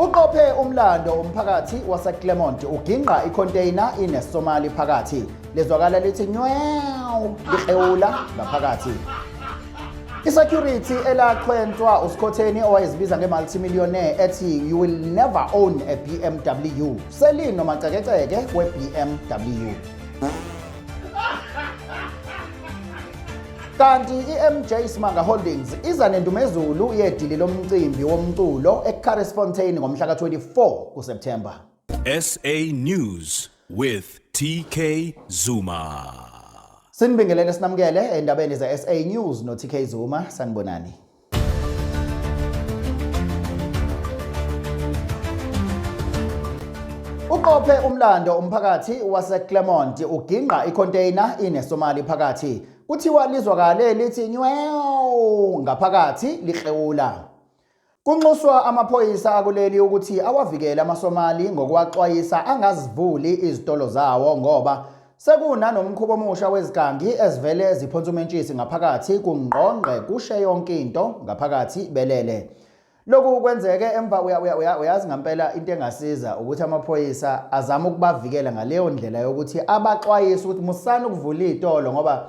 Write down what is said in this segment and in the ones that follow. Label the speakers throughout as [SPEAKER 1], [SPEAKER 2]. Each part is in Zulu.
[SPEAKER 1] Uqophe umlando umphakathi waseClermont uginqa icontainer ineSomali phakathi. Lezwakala lithi nyew liqewula ngaphakathi. Isecurity elaqhwentwa uSkhotheni owayezibiza ngemultimillionaire ethi you will never own a BMW. Selino macekeceke weBMW. Kanti iMJ Simanga Holdings iza nendumezulu yedili lomcimbi womculo eCarrisfontein ngomhla ka-24 kuSeptember.
[SPEAKER 2] SA News with TK Zuma.
[SPEAKER 1] Sinibingelele sinamukele endabeni za SA News no TK Zuma. Sanibonani. Uqophe umlando umphakathi waseClermont uginqa icontainer ineSomali phakathi. Kuthiwa lizwakale lithi nyew ngaphakathi liqewula. Kunxuswa amaphoyisa akuleli ukuthi awavikele amaSomali ngokwaxwayisa angazivuli izitolo zawo ngoba sekuna nomkhubo omusha wezigangi ezivele ziphonsa umentshisi ngaphakathi kungqongqe kushe yonke into ngaphakathi belele. Lokhu kwenzeke emva uyazi ngempela into engasiza ukuthi amaphoyisa azama ukubavikela ngaleyo ndlela yokuthi abaxwayisa ukuthi musana ukuvula izitolo ngoba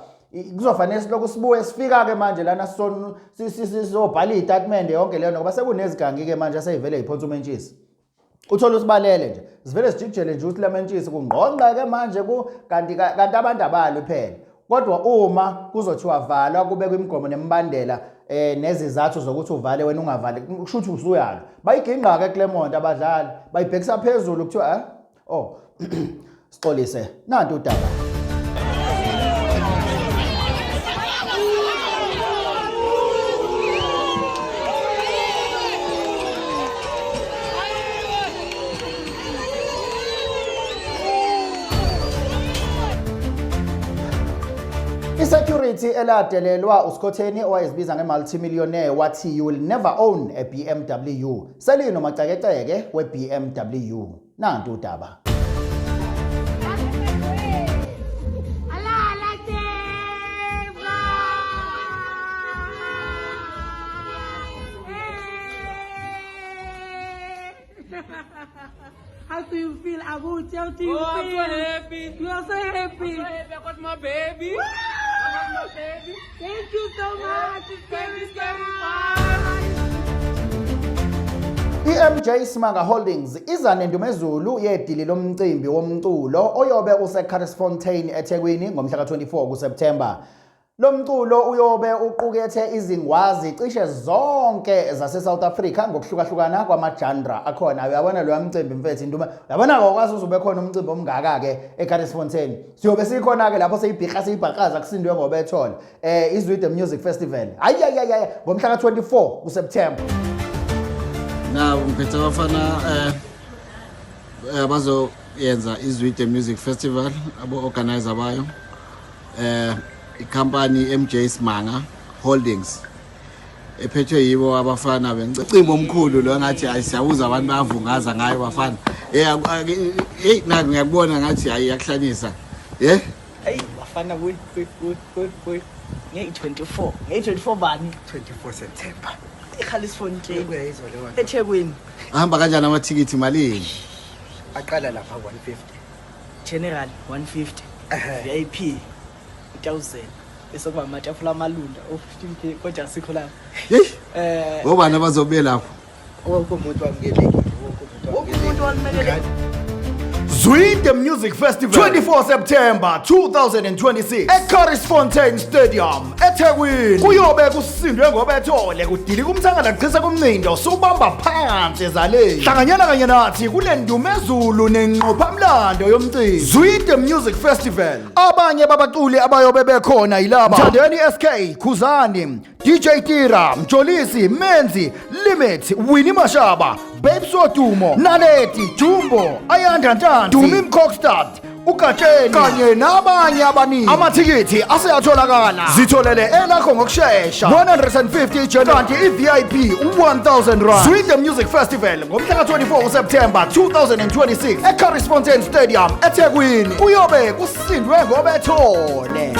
[SPEAKER 1] kuzofanele siloko sibuye sifika ke manje lana sizobhala istatement yonke leyo ngoba sekunezigangi ke manje aseyivele iphonsa umentshisi. Uthola usibalele nje sivele sijikjele nje ukuthi lamentshisi kungqonqa ke manje kanti abantu abali phela. Kodwa uma kuzothiwa vala kubekwe imigomo nemibandela nezizathu zokuthi uvale wena ungavali kusho ukuthi usuyalo. Bayiginqa ke eClermont abadlali bayibhekisa phezulu kuthiwa sixolise nanti udaba. Isecurity eladelelwa uSkhotheni owayezibiza ngemultimillionaire wathi you will never own a BMW. Selino macekeceke weBMW. Nanti udaba.
[SPEAKER 3] How do you feel about how do you feel?
[SPEAKER 4] I'm so happy.
[SPEAKER 3] You are so happy.
[SPEAKER 4] I'm so happy. I got my baby. I got my baby.
[SPEAKER 3] Thank you so much. It's very
[SPEAKER 1] iMJ Simanga Holdings iza nendumezulu yedili lomcimbi womculo oyobe useCarrisfontein eThekwini ngomhla ka-24 kuSeptember. Lo mculo uyobe uqukethe izingwazi cishe zonke zaseSouth Africa ngokuhlukahlukana kwamajandra akhona. Uyabona lo mcimbi mfethu induma. Uyabona ukwazi uzobe khona umcimbi omngaka ke eCarrisfontein. Siyobe sikhona ke lapho seyibhaqaza kusindwe ngobethola. Izwi the Music Festival. Ayayayaya ngomhla ka-24 kuSeptember.
[SPEAKER 5] Na ngiphethe abafana bazo yenza izwi the Music Festival abo organizer bayo. Company MJ Simanga Holdings ephethwe yibo abafana bencimbi omkhulu lo ngathi ayisiyawuza abantu bayavungaza ngayo bafana naku ngiyakubona ngathi ayakuhlanisa
[SPEAKER 6] hey bafana good nge-24 bani
[SPEAKER 7] 24 September
[SPEAKER 6] eCarrisfontein eThekwini.
[SPEAKER 5] ahamba kanjani amathikithi malini?
[SPEAKER 7] aqala lapha 150
[SPEAKER 6] General 150 VIP 1000 esokuba amatafula amalunda o15k kodwa sikho la
[SPEAKER 5] ngobani abazobe lapho?
[SPEAKER 7] wonke umuntu wamukelekile
[SPEAKER 6] umuntu walimekele.
[SPEAKER 1] Zwi the Music Festival 24 September 2026 eCarrisfontein Stadium eThekwini. Kuyobe kusindwe ngobethole kudili kumthangala qhisa kumnindo sobamba phansi ezale. Hlanganyana kanye nathi kule ndumezulu nenqophamlando yomcimbi. Zwi the Music Festival. Abanye babaculi abayobe bekhona yilaba. Thandeni SK, Khuzani, DJ Tira, Mjolisi, Menzi, Limit, Winnie Mashaba, Babes Wodumo, Naleti, Jumbo, Ayanda Ntanzi, Dumi Mkokstad, Ukatsheni kanye nabanye abaningi. Amathikithi aseyatholakala. Zitholele elakho ngokusheshsha. 150 kanti iVIP 1000 rand. Zwi the Music Festival ngomhla ka-24 September 2026 eCarrisfontein Stadium eThekwini. Kuyobe kusindwe ngobethole.